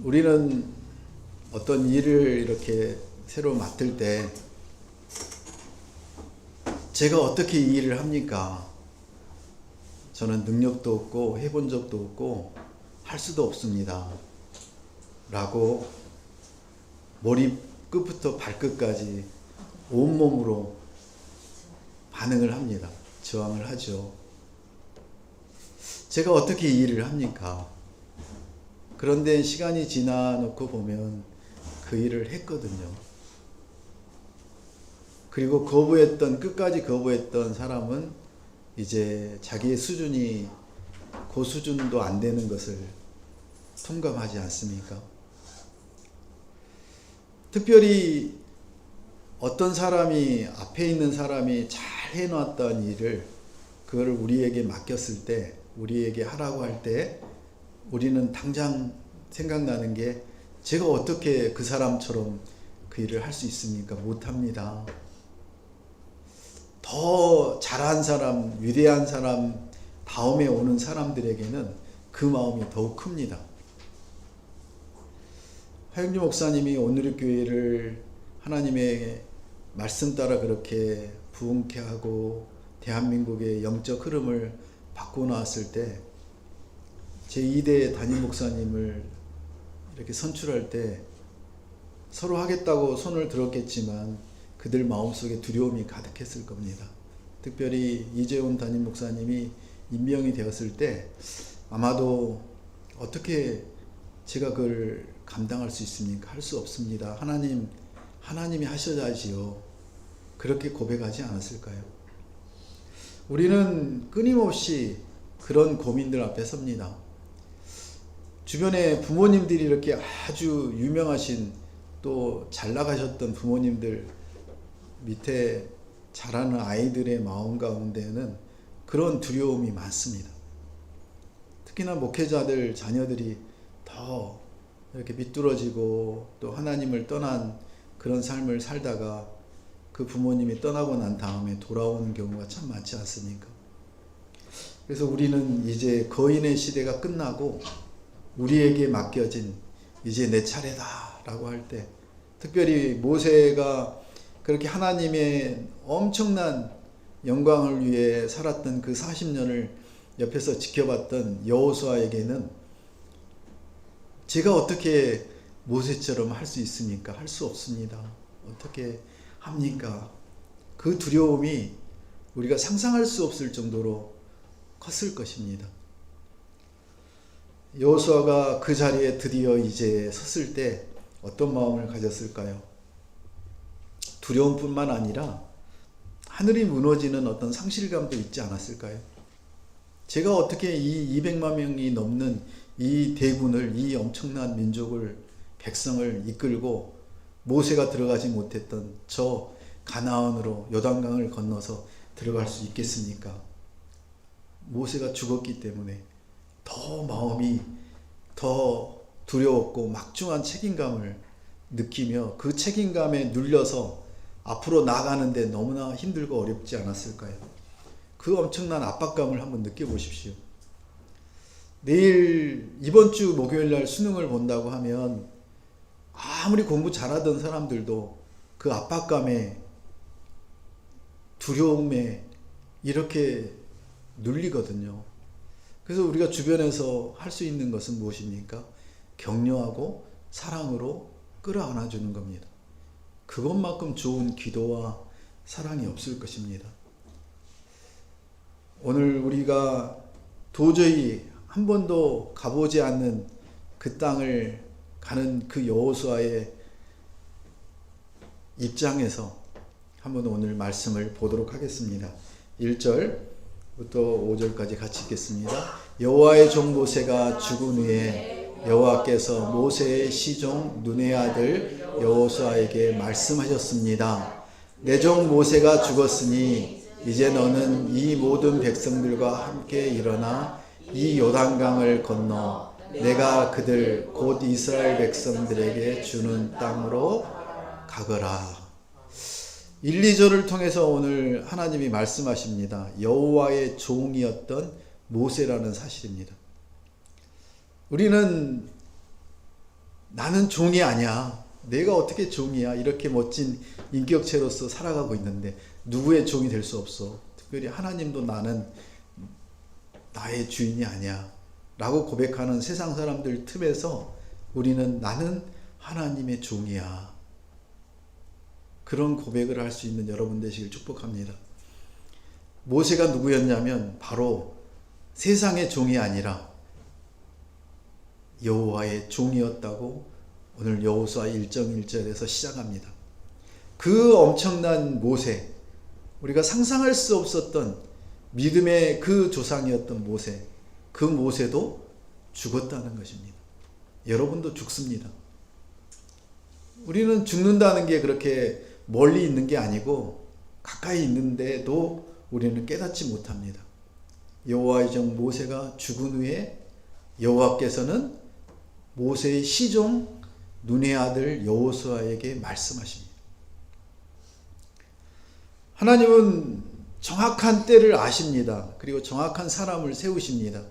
우리는 어떤 일을 이렇게 새로 맡을 때 제가 어떻게 이 일을 합니까? 저는 능력도 없고 해본 적도 없고 할 수도 없습니다. 라고 머리 끝부터 발끝까지 온몸으로 반응을 합니다. 저항을 하죠. 제가 어떻게 이 일을 합니까? 그런데 시간이 지나놓고 보면 그 일을 했거든요. 그리고 끝까지 거부했던 사람은 이제 자기의 수준이 그 수준도 안 되는 것을 통감하지 않습니까? 특별히 어떤 사람이 앞에 있는 사람이 잘 해놨던 일을 그걸 우리에게 맡겼을 때, 우리에게 하라고 할 때 우리는 당장 생각나는 게 제가 어떻게 그 사람처럼 그 일을 할 수 있습니까? 못합니다. 더 잘한 사람, 위대한 사람 다음에 오는 사람들에게는 그 마음이 더욱 큽니다. 하영주 목사님이 오늘의 교회를 하나님의 말씀 따라 그렇게 부흥케 하고 대한민국의 영적 흐름을 바꾸어 나왔을 때 제2대 담임 목사님을 이렇게 선출할 때 서로 하겠다고 손을 들었겠지만 그들 마음속에 두려움이 가득했을 겁니다. 특별히 이재훈 담임 목사님이 임명이 되었을 때 아마도 어떻게 제가 그걸 감당할 수 있습니까? 할 수 없습니다. 하나님이 하셔야지요. 그렇게 고백하지 않았을까요? 우리는 끊임없이 그런 고민들 앞에 섭니다. 주변에 부모님들이 이렇게 아주 유명하신 또 잘 나가셨던 부모님들 밑에 자라는 아이들의 마음 가운데는 그런 두려움이 많습니다. 특히나 목회자들 자녀들이 더 이렇게 비뚤어지고 또 하나님을 떠난 그런 삶을 살다가 그 부모님이 떠나고 난 다음에 돌아오는 경우가 참 많지 않습니까? 그래서 우리는 이제 거인의 시대가 끝나고 우리에게 맡겨진 이제 내 차례다 라고 할 때, 특별히 모세가 그렇게 하나님의 엄청난 영광을 위해 살았던 그 40년을 옆에서 지켜봤던 여호수아에게는 제가 어떻게 모세처럼 할 수 있습니까? 할 수 없습니다. 어떻게 합니까? 그 두려움이 우리가 상상할 수 없을 정도로 컸을 것입니다. 여호수아가 그 자리에 드디어 이제 섰을 때 어떤 마음을 가졌을까요? 두려움뿐만 아니라 하늘이 무너지는 어떤 상실감도 있지 않았을까요? 제가 어떻게 이 200만 명이 넘는 이 대군을, 이 엄청난 민족을, 백성을 이끌고 모세가 들어가지 못했던 저 가나안으로 요단강을 건너서 들어갈 수 있겠습니까? 모세가 죽었기 때문에 더 마음이 더 두려웠고 막중한 책임감을 느끼며 그 책임감에 눌려서 앞으로 나가는데 너무나 힘들고 어렵지 않았을까요? 그 엄청난 압박감을 한번 느껴보십시오. 이번 주 목요일 날 수능을 본다고 하면 아무리 공부 잘하던 사람들도 그 압박감에 두려움에 이렇게 눌리거든요. 그래서 우리가 주변에서 할 수 있는 것은 무엇입니까? 격려하고 사랑으로 끌어안아 주는 겁니다. 그것만큼 좋은 기도와 사랑이 없을 것입니다. 오늘 우리가 도저히 한 번도 가보지 않는 그 땅을 가는 그 여호수아의 입장에서 한번 오늘 말씀을 보도록 하겠습니다. 1절부터 5절까지 같이 읽겠습니다. 여호와의 종 모세가 죽은 후에 여호와께서 모세의 시종 눈의 아들 여호수아에게 말씀하셨습니다. 내 종 모세가 죽었으니 이제 너는 이 모든 백성들과 함께 일어나 이 요단강을 건너 내가 그들 곧 이스라엘 백성들에게 주는 땅으로 가거라. 1, 2절을 통해서 오늘 하나님이 말씀하십니다. 여호와의 종이었던 모세라는 사실입니다. 우리는 나는 종이 아니야. 내가 어떻게 종이야. 이렇게 멋진 인격체로서 살아가고 있는데 누구의 종이 될 수 없어. 특별히 하나님도 나는 나의 주인이 아니야 라고 고백하는 세상 사람들 틈에서 우리는 나는 하나님의 종이야. 그런 고백을 할 수 있는 여러분 되시길 축복합니다. 모세가 누구였냐면 바로 세상의 종이 아니라 여호와의 종이었다고 오늘 여호수아 1장 1절에서 시작합니다. 그 엄청난 모세, 우리가 상상할 수 없었던 믿음의 그 조상이었던 모세, 그 모세도 죽었다는 것입니다. 여러분도 죽습니다. 우리는 죽는다는 게 그렇게 멀리 있는 게 아니고 가까이 있는데도 우리는 깨닫지 못합니다. 여호와의 종 모세가 죽은 후에 여호와께서는 모세의 시종 눈의 아들 여호수아에게 말씀하십니다. 하나님은 정확한 때를 아십니다. 그리고 정확한 사람을 세우십니다.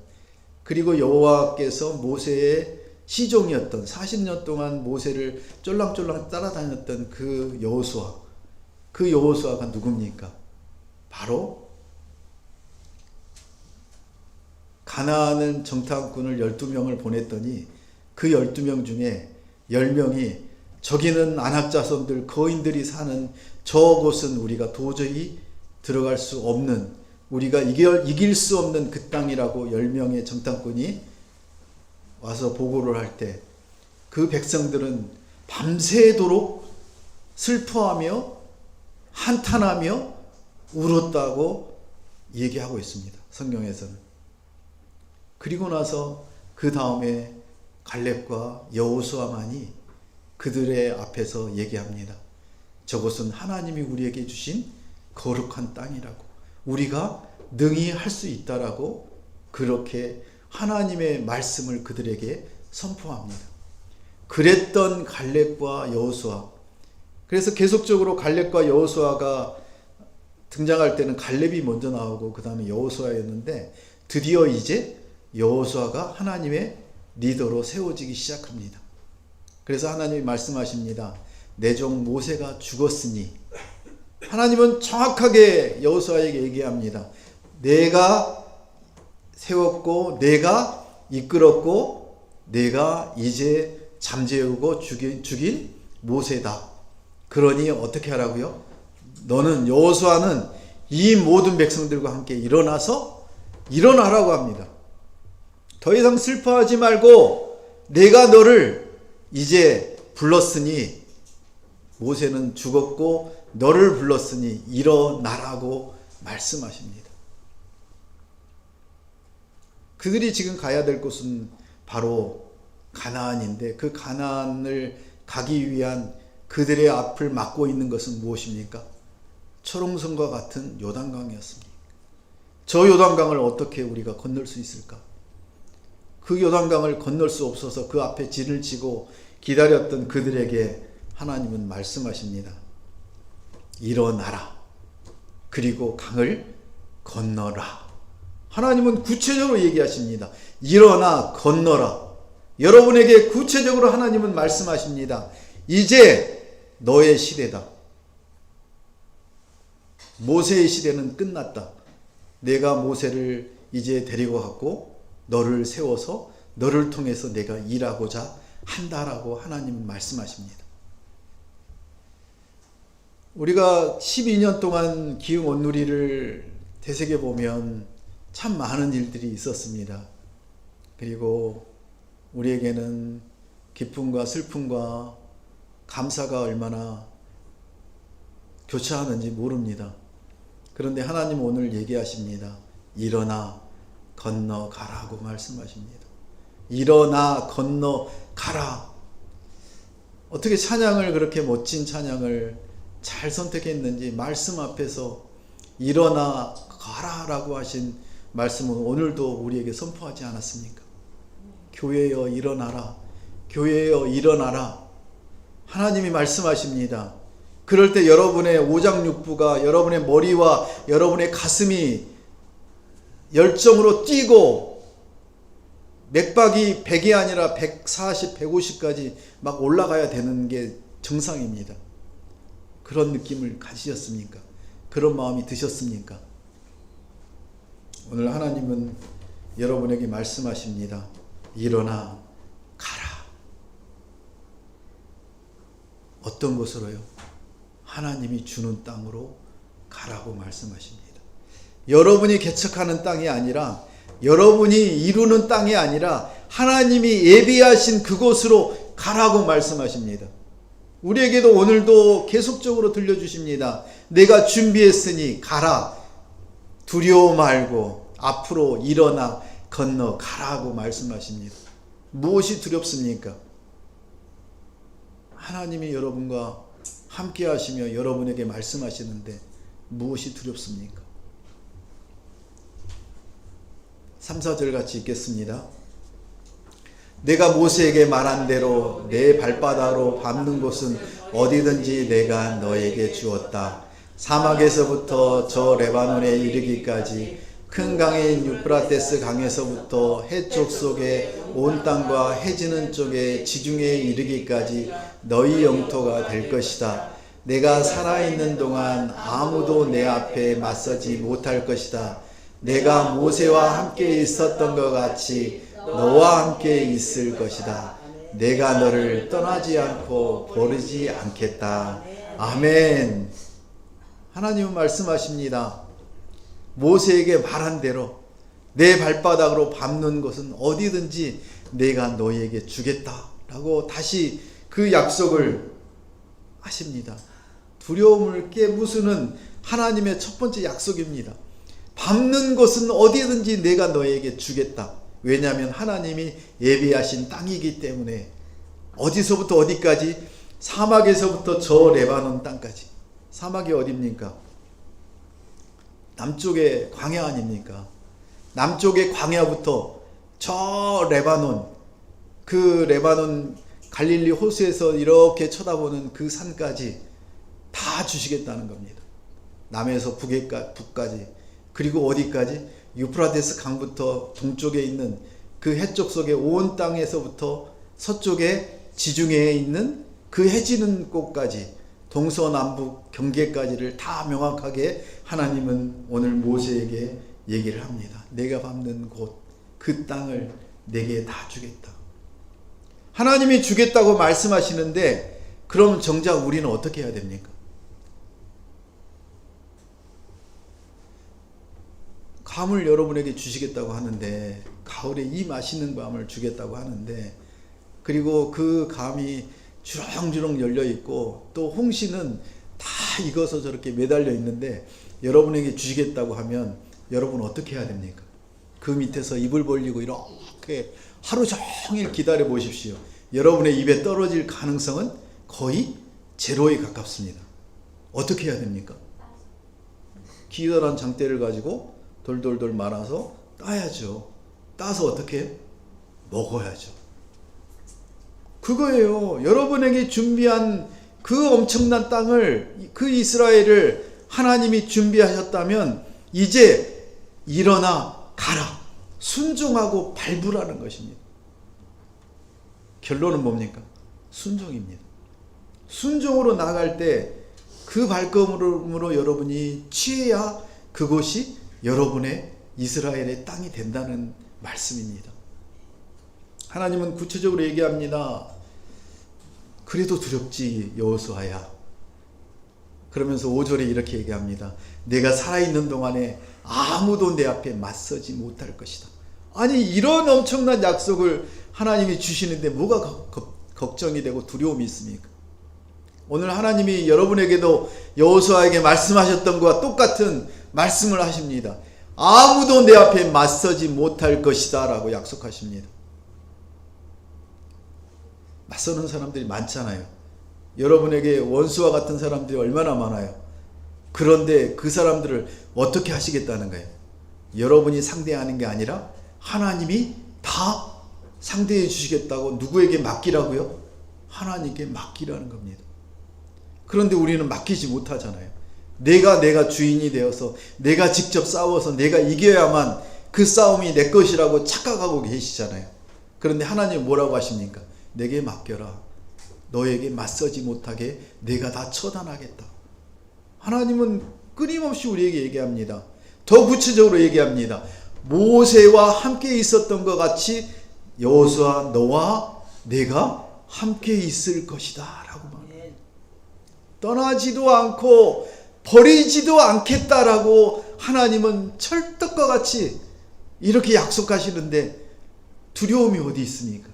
그리고 여호와께서 모세의 시종이었던 40년 동안 모세를 쫄랑쫄랑 따라다녔던 그 여호수아, 그 여호수아가 누굽니까? 바로 가나안 정탐꾼을 12명을 보냈더니 그 12명 중에 10명이 저기는 안악자손들 거인들이 사는 저곳은 우리가 도저히 들어갈 수 없는, 우리가 이길 수 없는 그 땅이라고 10명의 정탐꾼이 와서 보고를 할 때 그 백성들은 밤새도록 슬퍼하며 한탄하며 울었다고 얘기하고 있습니다. 성경에서는. 그리고 나서 그 다음에 갈렙과 여호수아만이 그들의 앞에서 얘기합니다. 저것은 하나님이 우리에게 주신 거룩한 땅이라고, 우리가 능히 할 수 있다라고 그렇게 하나님의 말씀을 그들에게 선포합니다. 그랬던 갈렙과 여호수아. 그래서 계속적으로 갈렙과 여호수아가 등장할 때는 갈렙이 먼저 나오고 그 다음에 여호수아였는데 드디어 이제 여호수아가 하나님의 리더로 세워지기 시작합니다. 그래서 하나님이 말씀하십니다. 내 종 모세가 죽었으니, 하나님은 정확하게 여호수아에게 얘기합니다. 내가 세웠고 내가 이끌었고 내가 이제 잠재우고 죽인 모세다. 그러니 어떻게 하라고요? 너는, 여호수아는 이 모든 백성들과 함께 일어나라고 합니다. 더 이상 슬퍼하지 말고 내가 너를 이제 불렀으니, 모세는 죽었고 너를 불렀으니 일어나라고 말씀하십니다. 그들이 지금 가야 될 곳은 바로 가나안인데 그 가나안을 가기 위한 그들의 앞을 막고 있는 것은 무엇입니까? 초롱성과 같은 요단강이었습니다. 저 요단강을 어떻게 우리가 건널 수 있을까? 그 요단강을 건널 수 없어서 그 앞에 진을 치고 기다렸던 그들에게 하나님은 말씀하십니다. 일어나라. 그리고 강을 건너라. 하나님은 구체적으로 얘기하십니다. 일어나 건너라. 여러분에게 구체적으로 하나님은 말씀하십니다. 이제 너의 시대다. 모세의 시대는 끝났다. 내가 모세를 이제 데리고 갔고 너를 세워서 너를 통해서 내가 일하고자 한다라고 하나님은 말씀하십니다. 우리가 12년 동안 기흥 온누리를 되새겨보면 참 많은 일들이 있었습니다. 그리고 우리에게는 기쁨과 슬픔과 감사가 얼마나 교차하는지 모릅니다. 그런데 하나님 오늘 얘기하십니다. 일어나 건너가라고 말씀하십니다. 일어나 건너가라. 어떻게 찬양을, 그렇게 멋진 찬양을 잘 선택했는지, 말씀 앞에서 일어나 가라라고 하신 말씀은 오늘도 우리에게 선포하지 않았습니까? 교회여 일어나라. 교회여 일어나라. 하나님이 말씀하십니다. 그럴 때 여러분의 오장육부가, 여러분의 머리와 여러분의 가슴이 열정으로 뛰고 맥박이 100이 아니라 140, 150까지 막 올라가야 되는 게 정상입니다. 그런 느낌을 가지셨습니까? 그런 마음이 드셨습니까? 오늘 하나님은 여러분에게 말씀하십니다. 일어나 가라. 어떤 곳으로요? 하나님이 주는 땅으로 가라고 말씀하십니다. 여러분이 개척하는 땅이 아니라, 여러분이 이루는 땅이 아니라 하나님이 예비하신 그곳으로 가라고 말씀하십니다. 우리에게도 오늘도 계속적으로 들려주십니다. 내가 준비했으니 가라. 두려워 말고 앞으로 일어나 건너 가라고 말씀하십니다. 무엇이 두렵습니까? 하나님이 여러분과 함께 하시며 여러분에게 말씀하시는데 무엇이 두렵습니까? 3, 4절 같이 읽겠습니다. 내가 모세에게 말한 대로 내 발바닥으로 밟는 곳은 어디든지 내가 너에게 주었다. 사막에서부터 저 레바논에 이르기까지 큰 강인 유프라테스 강에서부터 해쪽 속에 온 땅과 해지는 쪽에 지중해에 이르기까지 너희 영토가 될 것이다. 내가 살아있는 동안 아무도 내 앞에 맞서지 못할 것이다. 내가 모세와 함께 있었던 것 같이 너와 함께 있을 것이다. 내가 너를 떠나지 않고 버리지 않겠다. 아멘. 하나님은 말씀하십니다. 모세에게 말한 대로 내 발바닥으로 밟는 것은 어디든지 내가 너희에게 주겠다라고 다시 그 약속을 하십니다. 두려움을 깨부수는 하나님의 첫 번째 약속입니다. 밟는 것은 어디든지 내가 너에게 주겠다. 왜냐하면 하나님이 예비하신 땅이기 때문에. 어디서부터 어디까지? 사막에서부터 저 레바논 땅까지. 사막이 어디입니까? 남쪽의 광야 아닙니까? 남쪽의 광야부터 저 레바논, 그 레바논 갈릴리 호수에서 이렇게 쳐다보는 그 산까지 다 주시겠다는 겁니다. 남에서 북까지, 그리고 어디까지? 유프라테스 강부터 동쪽에 있는 그 해쪽 속의 온 땅에서부터 서쪽에 지중해에 있는 그 해지는 곳까지, 동서남북 경계까지를 다 명확하게 하나님은 오늘 모세에게 얘기를 합니다. 내가 밟는 곳, 그 땅을 내게 다 주겠다. 하나님이 주겠다고 말씀하시는데, 그럼 정작 우리는 어떻게 해야 됩니까? 감을 여러분에게 주시겠다고 하는데, 가을에 이 맛있는 감을 주겠다고 하는데, 그리고 그 감이 주렁주렁 열려 있고 또 홍시는 다 익어서 저렇게 매달려 있는데 여러분에게 주시겠다고 하면 여러분 어떻게 해야 됩니까? 그 밑에서 입을 벌리고 이렇게 하루 종일 기다려 보십시오. 여러분의 입에 떨어질 가능성은 거의 제로에 가깝습니다. 어떻게 해야 됩니까? 기다란 장대를 가지고 돌돌돌 말아서 따야죠. 따서 어떻게 해요? 먹어야죠. 그거예요. 여러분에게 준비한 그 엄청난 땅을, 그 이스라엘을 하나님이 준비하셨다면 이제 일어나 가라. 순종하고 밟으라는 것입니다. 결론은 뭡니까? 순종입니다. 순종으로 나갈 때 그 발걸음으로 여러분이 취해야 그곳이 여러분의 이스라엘의 땅이 된다는 말씀입니다. 하나님은 구체적으로 얘기합니다. 그래도 두렵지 여호수아야. 그러면서 5절에 이렇게 얘기합니다. 내가 살아있는 동안에 아무도 내 앞에 맞서지 못할 것이다. 아니, 이런 엄청난 약속을 하나님이 주시는데 뭐가 걱정이 되고 두려움이 있습니까? 오늘 하나님이 여러분에게도 여호수아에게 말씀하셨던 것과 똑같은 말씀을 하십니다. 아무도 내 앞에 맞서지 못할 것이다 라고 약속하십니다. 맞서는 사람들이 많잖아요. 여러분에게 원수와 같은 사람들이 얼마나 많아요. 그런데 그 사람들을 어떻게 하시겠다는 거예요? 여러분이 상대하는 게 아니라 하나님이 다 상대해 주시겠다고. 누구에게 맡기라고요? 하나님께 맡기라는 겁니다. 그런데 우리는 맡기지 못하잖아요. 내가 주인이 되어서 내가 직접 싸워서 내가 이겨야만 그 싸움이 내 것이라고 착각하고 계시잖아요. 그런데 하나님 뭐라고 하십니까? 내게 맡겨라. 너에게 맞서지 못하게 내가 다 처단하겠다. 하나님은 끊임없이 우리에게 얘기합니다. 더 구체적으로 얘기합니다. 모세와 함께 있었던 것 같이 여호수아 너와 내가 함께 있을 것이다 라고 말합니다. 떠나지도 않고 버리지도 않겠다라고 하나님은 철떡과 같이 이렇게 약속하시는데 두려움이 어디 있습니까?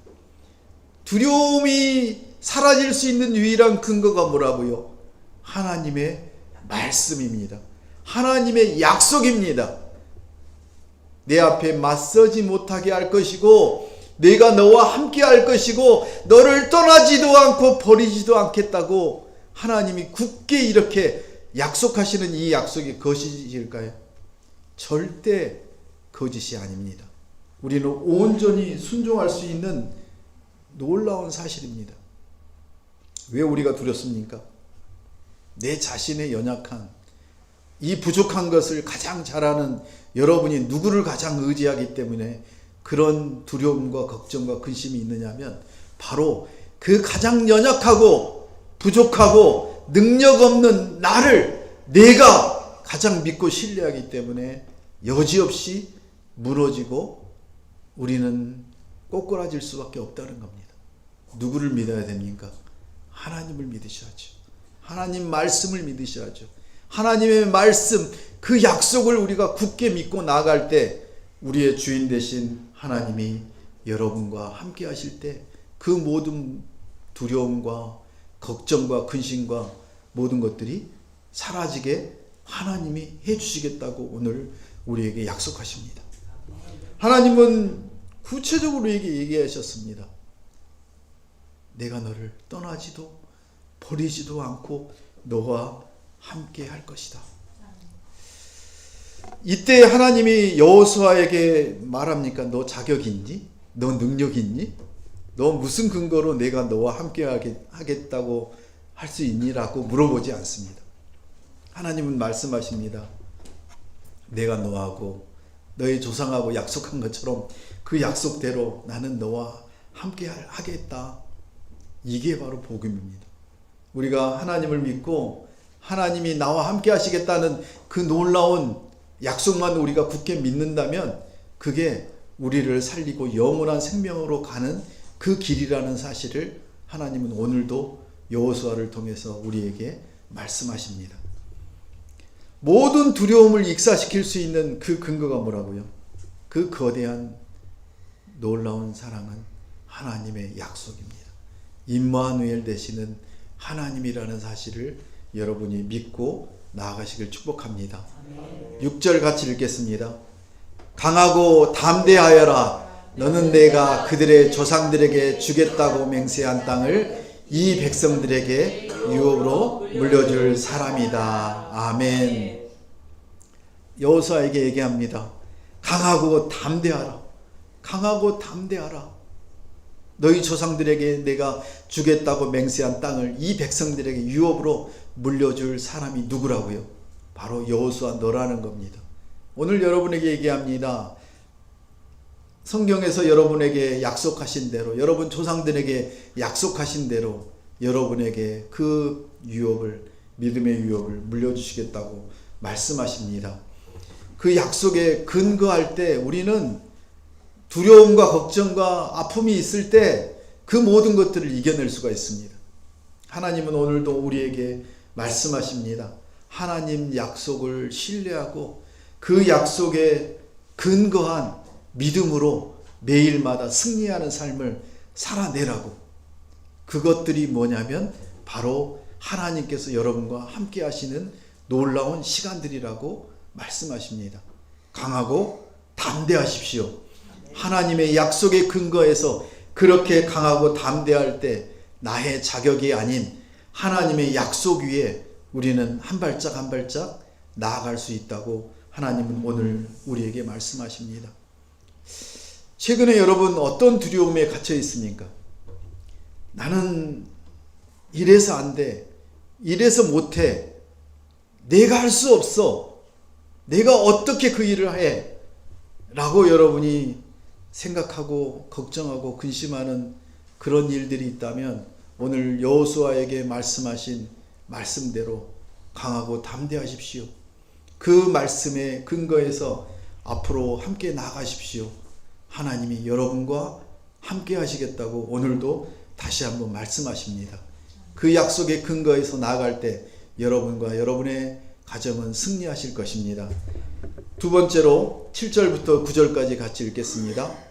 두려움이 사라질 수 있는 유일한 근거가 뭐라고요? 하나님의 말씀입니다. 하나님의 약속입니다. 내 앞에 맞서지 못하게 할 것이고 내가 너와 함께 할 것이고 너를 떠나지도 않고 버리지도 않겠다고 하나님이 굳게 이렇게 약속하시는 이 약속이 거짓일까요? 절대 거짓이 아닙니다. 우리는 온전히 순종할 수 있는 놀라운 사실입니다. 왜 우리가 두렵습니까? 내 자신의 연약한 이 부족한 것을 가장 잘 아는 여러분이 누구를 가장 의지하기 때문에 그런 두려움과 걱정과 근심이 있느냐면 바로 그 가장 연약하고 부족하고 능력 없는 나를 내가 가장 믿고 신뢰하기 때문에 여지없이 무너지고 우리는 꼬꾸라질 수밖에 없다는 겁니다. 누구를 믿어야 됩니까? 하나님을 믿으셔야죠. 하나님 말씀을 믿으셔야죠. 하나님의 말씀, 그 약속을 우리가 굳게 믿고 나아갈 때 우리의 주인 되신 하나님이 여러분과 함께 하실 때 그 모든 두려움과 걱정과 근심과 모든 것들이 사라지게 하나님이 해주시겠다고 오늘 우리에게 약속하십니다. 하나님은 구체적으로 얘기하셨습니다. 내가 너를 떠나지도 버리지도 않고 너와 함께 할 것이다. 이때 하나님이 여호수아에게 말합니까? 너 자격 있니? 너 능력 있니? 너 무슨 근거로 내가 너와 함께 하겠다고 할 수 있니? 라고 물어보지 않습니다. 하나님은 말씀하십니다. 내가 너하고 너의 조상하고 약속한 것처럼 그 약속대로 나는 너와 함께 하겠다. 이게 바로 복음입니다. 우리가 하나님을 믿고 하나님이 나와 함께 하시겠다는 그 놀라운 약속만 우리가 굳게 믿는다면 그게 우리를 살리고 영원한 생명으로 가는 그 길이라는 사실을 하나님은 오늘도 여호수아를 통해서 우리에게 말씀하십니다. 모든 두려움을 익사시킬 수 있는 그 근거가 뭐라고요? 그 거대한 놀라운 사랑은 하나님의 약속입니다. 임마누엘 되시는 하나님이라는 사실을 여러분이 믿고 나아가시길 축복합니다. 6절 같이 읽겠습니다. 강하고 담대하여라. 너는 내가 그들의 조상들에게 주겠다고 맹세한 땅을 이 백성들에게 유업으로 물려줄 사람이다. 아멘. 여호수아에게 얘기합니다. 강하고 담대하라. 강하고 담대하라. 너희 조상들에게 내가 주겠다고 맹세한 땅을 이 백성들에게 유업으로 물려줄 사람이 누구라고요? 바로 여호수아 너라는 겁니다. 오늘 여러분에게 얘기합니다. 성경에서 여러분에게 약속하신 대로, 여러분 조상들에게 약속하신 대로 여러분에게 그 유업을, 믿음의 유업을 물려주시겠다고 말씀하십니다. 그 약속에 근거할 때 우리는 두려움과 걱정과 아픔이 있을 때 그 모든 것들을 이겨낼 수가 있습니다. 하나님은 오늘도 우리에게 말씀하십니다. 하나님 약속을 신뢰하고 그 약속에 근거한 믿음으로 매일마다 승리하는 삶을 살아내라고. 그것들이 뭐냐면 바로 하나님께서 여러분과 함께 하시는 놀라운 시간들이라고 말씀하십니다. 강하고 담대하십시오. 하나님의 약속에 근거해서 그렇게 강하고 담대할 때 나의 자격이 아닌 하나님의 약속 위에 우리는 한 발짝 한 발짝 나아갈 수 있다고 하나님은 오늘 우리에게 말씀하십니다. 최근에 여러분 어떤 두려움에 갇혀 있습니까? 나는 이래서 안 돼. 이래서 못해. 내가 할 수 없어. 내가 어떻게 그 일을 해? 라고 여러분이 생각하고 걱정하고 근심하는 그런 일들이 있다면 오늘 여호수아에게 말씀하신 말씀대로 강하고 담대하십시오. 그 말씀에 근거해서 앞으로 함께 나가십시오. 하나님이 여러분과 함께 하시겠다고 오늘도 다시 한번 말씀하십니다. 그 약속에 근거해서 나아갈 때 여러분과 여러분의 가정은 승리하실 것입니다. 두 번째로 7절부터 9절까지 같이 읽겠습니다.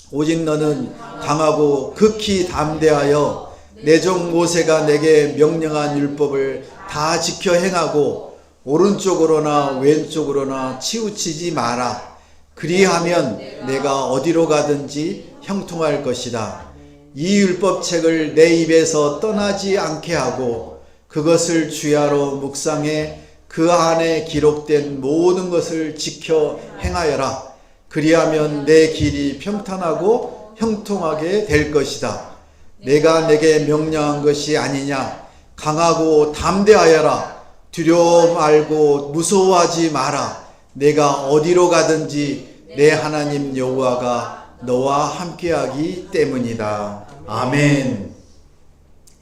오직 너는 강하고 극히 담대하여 내 종 모세가 내게 명령한 율법을 다 지켜 행하고 오른쪽으로나 왼쪽으로나 치우치지 마라. 그리하면 내가 어디로 가든지 형통할 것이다. 이 율법책을 내 입에서 떠나지 않게 하고 그것을 주야로 묵상해 그 안에 기록된 모든 것을 지켜 행하여라. 그리하면 내 길이 평탄하고 형통하게 될 것이다. 내가 내게 명령한 것이 아니냐. 강하고 담대하여라. 두려워 말고 무서워하지 마라. 내가 어디로 가든지 내 하나님 여호와가 너와 함께하기 때문이다. 아멘.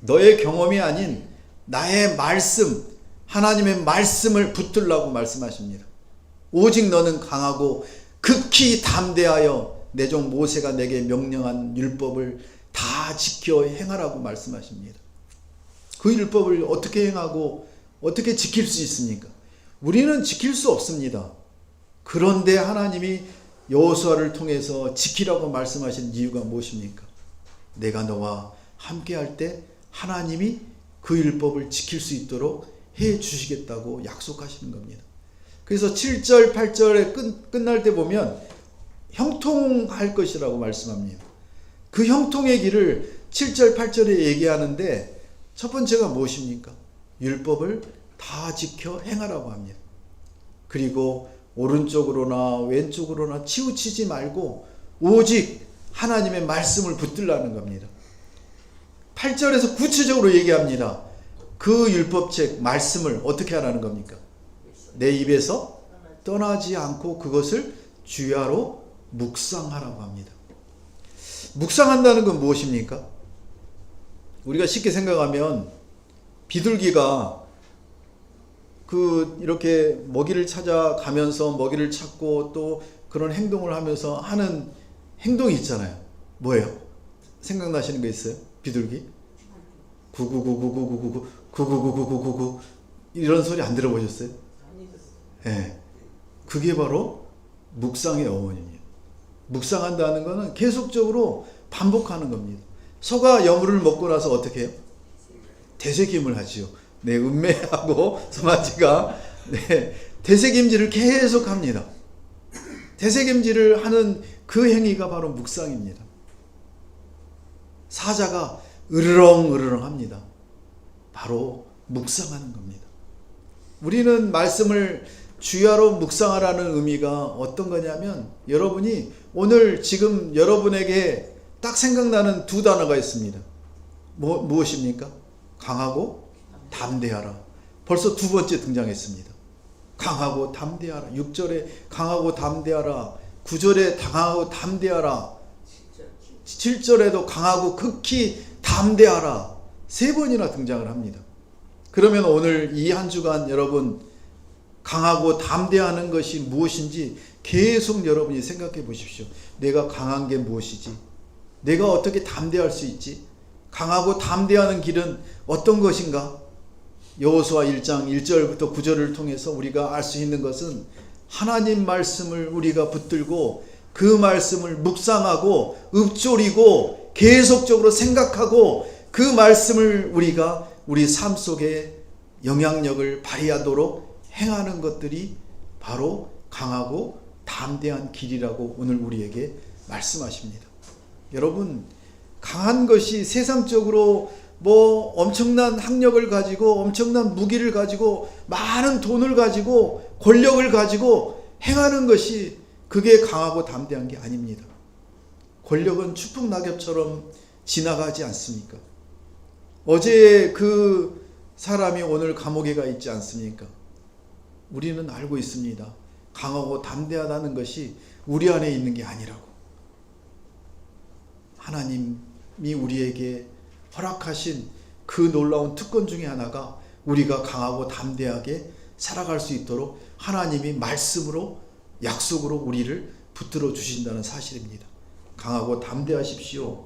너의 경험이 아닌 나의 말씀, 하나님의 말씀을 붙들라고 말씀하십니다. 오직 너는 강하고 극히 담대하여 내 종 모세가 내게 명령한 율법을 다 지켜 행하라고 말씀하십니다. 그 율법을 어떻게 행하고 어떻게 지킬 수 있습니까? 우리는 지킬 수 없습니다. 그런데 하나님이 여호수아를 통해서 지키라고 말씀하신 이유가 무엇입니까? 내가 너와 함께 할 때 하나님이 그 율법을 지킬 수 있도록 해 주시겠다고 약속하시는 겁니다. 그래서 7절, 8절에 끝날 때 보면 형통할 것이라고 말씀합니다. 그 형통의 길을 7절, 8절에 얘기하는데 첫 번째가 무엇입니까? 율법을 다 지켜 행하라고 합니다. 그리고 오른쪽으로나 왼쪽으로나 치우치지 말고 오직 하나님의 말씀을 붙들라는 겁니다. 8절에서 구체적으로 얘기합니다. 그 율법책 말씀을 어떻게 하라는 겁니까? 내 입에서 떠나지 않고 그것을 주야로 묵상하라고 합니다. 묵상한다는 건 무엇입니까? 우리가 쉽게 생각하면 비둘기가 이렇게 먹이를 찾아가면서 먹이를 찾고 또 그런 행동을 하면서 하는 행동이 있잖아요. 뭐예요? 생각나시는 거 있어요? 비둘기? 구구구구구구구구 구구구구구구구 이런 소리 안 들어보셨어요? 네. 그게 바로 묵상의 어원입니다. 묵상한다는 것은 계속적으로 반복하는 겁니다. 소가 여물을 먹고 나서 어떻게 해요? 되새김을 하지요. 네, 음매하고 송아지가 되새김질을 계속 합니다. 되새김질을 하는 그 행위가 바로 묵상입니다. 사자가 으르렁으르렁 합니다. 바로 묵상하는 겁니다. 우리는 말씀을 주야로 묵상하라는 의미가 어떤 거냐면 여러분이 오늘 지금 여러분에게 딱 생각나는 두 단어가 있습니다. 무엇입니까? 강하고 담대하라. 벌써 두 번째 등장했습니다. 강하고 담대하라. 6절에 강하고 담대하라. 9절에 강하고 담대하라. 7절에도 강하고 극히 담대하라. 세 번이나 등장을 합니다. 그러면 오늘 이 한 주간 여러분 강하고 담대하는 것이 무엇인지 계속 여러분이 생각해 보십시오. 내가 강한 게 무엇이지? 내가 어떻게 담대할 수 있지? 강하고 담대하는 길은 어떤 것인가? 여호수아 1장 1절부터 9절을 통해서 우리가 알 수 있는 것은 하나님 말씀을 우리가 붙들고 그 말씀을 묵상하고 읊조리고 계속적으로 생각하고 그 말씀을 우리가 우리 삶 속에 영향력을 발휘하도록 행하는 것들이 바로 강하고 담대한 길이라고 오늘 우리에게 말씀하십니다. 여러분, 강한 것이 세상적으로 엄청난 학력을 가지고 엄청난 무기를 가지고 많은 돈을 가지고 권력을 가지고 행하는 것이 그게 강하고 담대한 게 아닙니다. 권력은 추풍낙엽처럼 지나가지 않습니까? 어제 그 사람이 오늘 감옥에 가 있지 않습니까? 우리는 알고 있습니다. 강하고 담대하다는 것이 우리 안에 있는 게 아니라고. 하나님이 우리에게 허락하신 그 놀라운 특권 중에 하나가 우리가 강하고 담대하게 살아갈 수 있도록 하나님이 말씀으로 약속으로 우리를 붙들어 주신다는 사실입니다. 강하고 담대하십시오.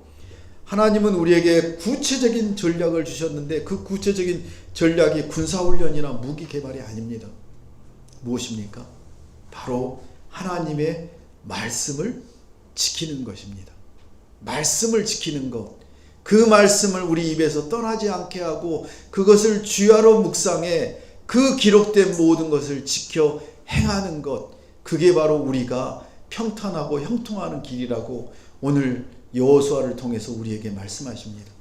하나님은 우리에게 구체적인 전략을 주셨는데 그 구체적인 전략이 군사훈련이나 무기 개발이 아닙니다. 무엇입니까? 바로 하나님의 말씀을 지키는 것입니다. 말씀을 지키는 것, 그 말씀을 우리 입에서 떠나지 않게 하고 그것을 주야로 묵상해 그 기록된 모든 것을 지켜 행하는 것, 그게 바로 우리가 평탄하고 형통하는 길이라고 오늘 여호수아를 통해서 우리에게 말씀하십니다.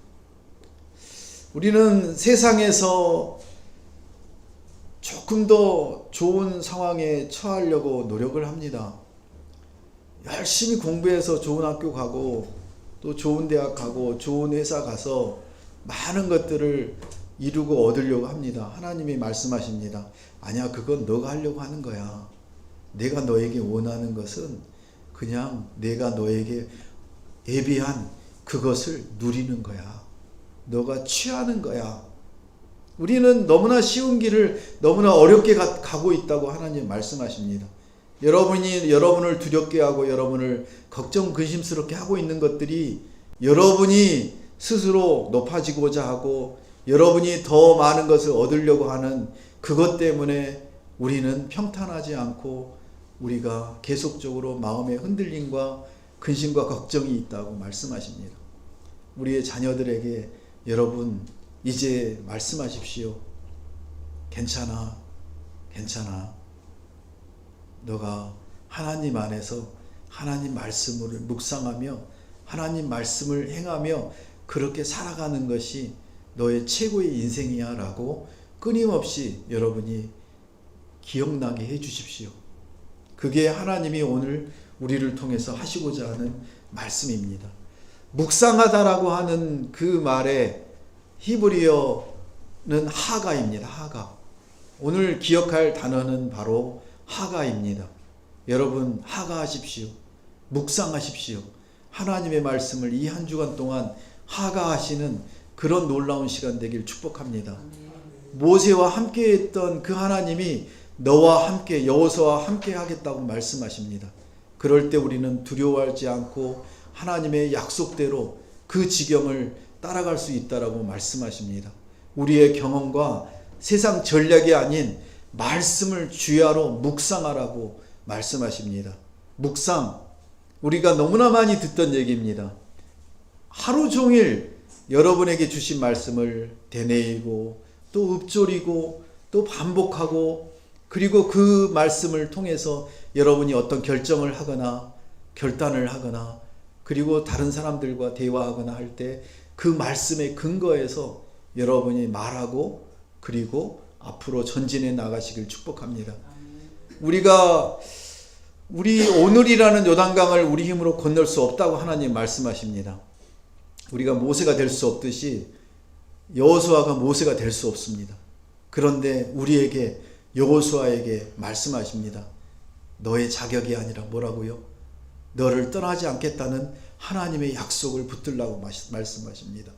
우리는 세상에서 조금 더 좋은 상황에 처하려고 노력을 합니다. 열심히 공부해서 좋은 학교 가고 또 좋은 대학 가고 좋은 회사 가서 많은 것들을 이루고 얻으려고 합니다. 하나님이 말씀하십니다. 아니야, 그건 너가 하려고 하는 거야. 내가 너에게 원하는 것은 그냥 내가 너에게 예비한 그것을 누리는 거야. 너가 취하는 거야. 우리는 너무나 쉬운 길을 너무나 어렵게 가고 있다고 하나님 말씀하십니다. 여러분이 여러분을 두렵게 하고 여러분을 걱정 근심스럽게 하고 있는 것들이 여러분이 스스로 높아지고자 하고 여러분이 더 많은 것을 얻으려고 하는 그것 때문에 우리는 평탄하지 않고 우리가 계속적으로 마음의 흔들림과 근심과 걱정이 있다고 말씀하십니다. 우리의 자녀들에게 여러분 이제 말씀하십시오. 괜찮아. 괜찮아. 너가 하나님 안에서 하나님 말씀을 묵상하며 하나님 말씀을 행하며 그렇게 살아가는 것이 너의 최고의 인생이야 라고 끊임없이 여러분이 기억나게 해 주십시오. 그게 하나님이 오늘 우리를 통해서 하시고자 하는 말씀입니다. 묵상하다라고 하는 그 말의 히브리어는 하가입니다. 하가. 오늘 기억할 단어는 바로 하가입니다. 여러분 하가하십시오. 묵상하십시오. 하나님의 말씀을 이 한 주간 동안 하가하시는 그런 놀라운 시간 되길 축복합니다. 모세와 함께 했던 그 하나님이 너와 함께 여호수아와 함께 하겠다고 말씀하십니다. 그럴 때 우리는 두려워하지 않고 하나님의 약속대로 그 지경을 따라갈 수 있다라고 말씀하십니다. 우리의 경험과 세상 전략이 아닌 말씀을 주야로 묵상하라고 말씀하십니다. 묵상, 우리가 너무나 많이 듣던 얘기입니다. 하루 종일 여러분에게 주신 말씀을 되뇌이고 또 읊조리고 또 반복하고 그리고 그 말씀을 통해서 여러분이 어떤 결정을 하거나 결단을 하거나 그리고 다른 사람들과 대화하거나 할 때 그 말씀의 근거에서 여러분이 말하고 그리고 앞으로 전진해 나가시길 축복합니다. 우리 오늘이라는 요단강을 우리 힘으로 건널 수 없다고 하나님 말씀하십니다. 우리가 모세가 될 수 없듯이 여호수아가 모세가 될 수 없습니다. 그런데 우리에게 여호수아에게 말씀하십니다. 너의 자격이 아니라 뭐라고요? 너를 떠나지 않겠다는 하나님의 약속을 붙들라고 말씀하십니다.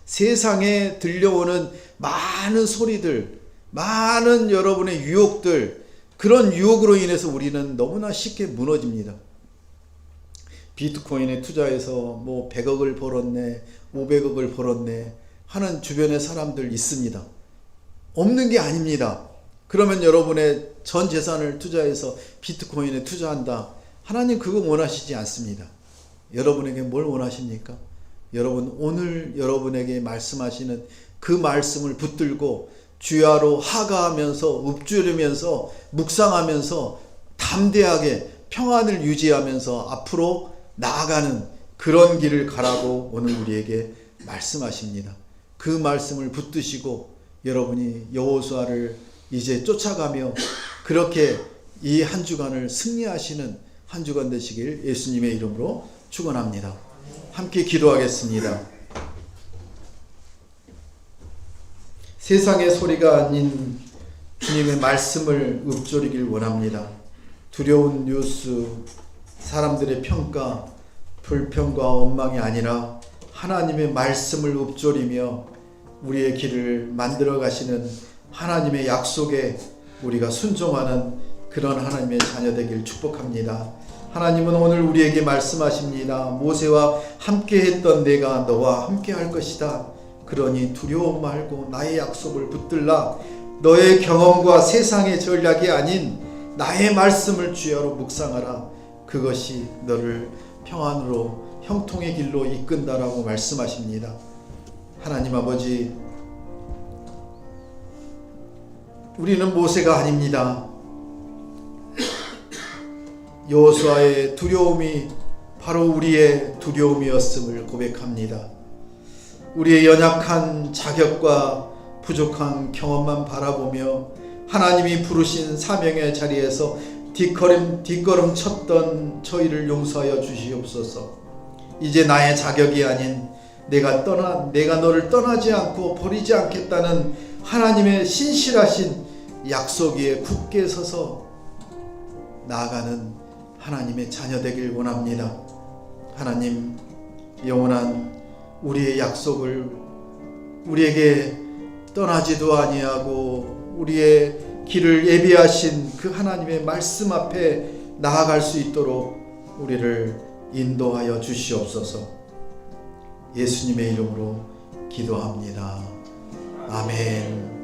세상에 들려오는 많은 소리들, 많은 여러분의 유혹들, 그런 유혹으로 인해서 우리는 너무나 쉽게 무너집니다. 비트코인에 투자해서 뭐 100억을 벌었네, 500억을 벌었네 하는 주변의 사람들 있습니다. 없는 게 아닙니다. 그러면 여러분의 전 재산을 투자해서 비트코인에 투자한다. 하나님 그거 원하시지 않습니다. 여러분에게 뭘 원하십니까? 여러분 오늘 여러분에게 말씀하시는 그 말씀을 붙들고 주야로 하가하면서 읊조리면서 묵상하면서 담대하게 평안을 유지하면서 앞으로 나아가는 그런 길을 가라고 오늘 우리에게 말씀하십니다. 그 말씀을 붙드시고 여러분이 여호수아를 이제 쫓아가며 그렇게 이 한 주간을 승리하시는 한 주간 되시길 예수님의 이름으로 축원합니다. 함께 기도하겠습니다. 세상의 소리가 아닌 주님의 말씀을 읊조리길 원합니다. 두려운 뉴스, 사람들의 평가, 불평과 원망이 아니라 하나님의 말씀을 읊조리며 우리의 길을 만들어 가시는 하나님의 약속에 우리가 순종하는 그런 하나님의 자녀 되길 축복합니다. 하나님은 오늘 우리에게 말씀하십니다. 모세와 함께 했던 내가 너와 함께 할 것이다. 그러니 두려워 말고 나의 약속을 붙들라. 너의 경험과 세상의 전략이 아닌 나의 말씀을 주야로 묵상하라. 그것이 너를 평안으로 형통의 길로 이끈다라고 말씀하십니다. 하나님 아버지, 우리는 모세가 아닙니다. 여호수아의 두려움이 바로 우리의 두려움이었음을 고백합니다. 우리의 연약한 자격과 부족한 경험만 바라보며 하나님이 부르신 사명의 자리에서 뒷걸음 쳤던 저희를 용서하여 주시옵소서. 이제 나의 자격이 아닌 내가 너를 떠나지 않고 버리지 않겠다는 하나님의 신실하신 약속 위에 굳게 서서 나아가는 하나님의 자녀 되길 원합니다. 하나님, 영원한 우리의 약속을 우리에게 떠나지도 아니하고 우리의 길을 예비하신 그 하나님의 말씀 앞에 나아갈 수 있도록 우리를 인도하여 주시옵소서. 예수님의 이름으로 기도합니다. 아멘.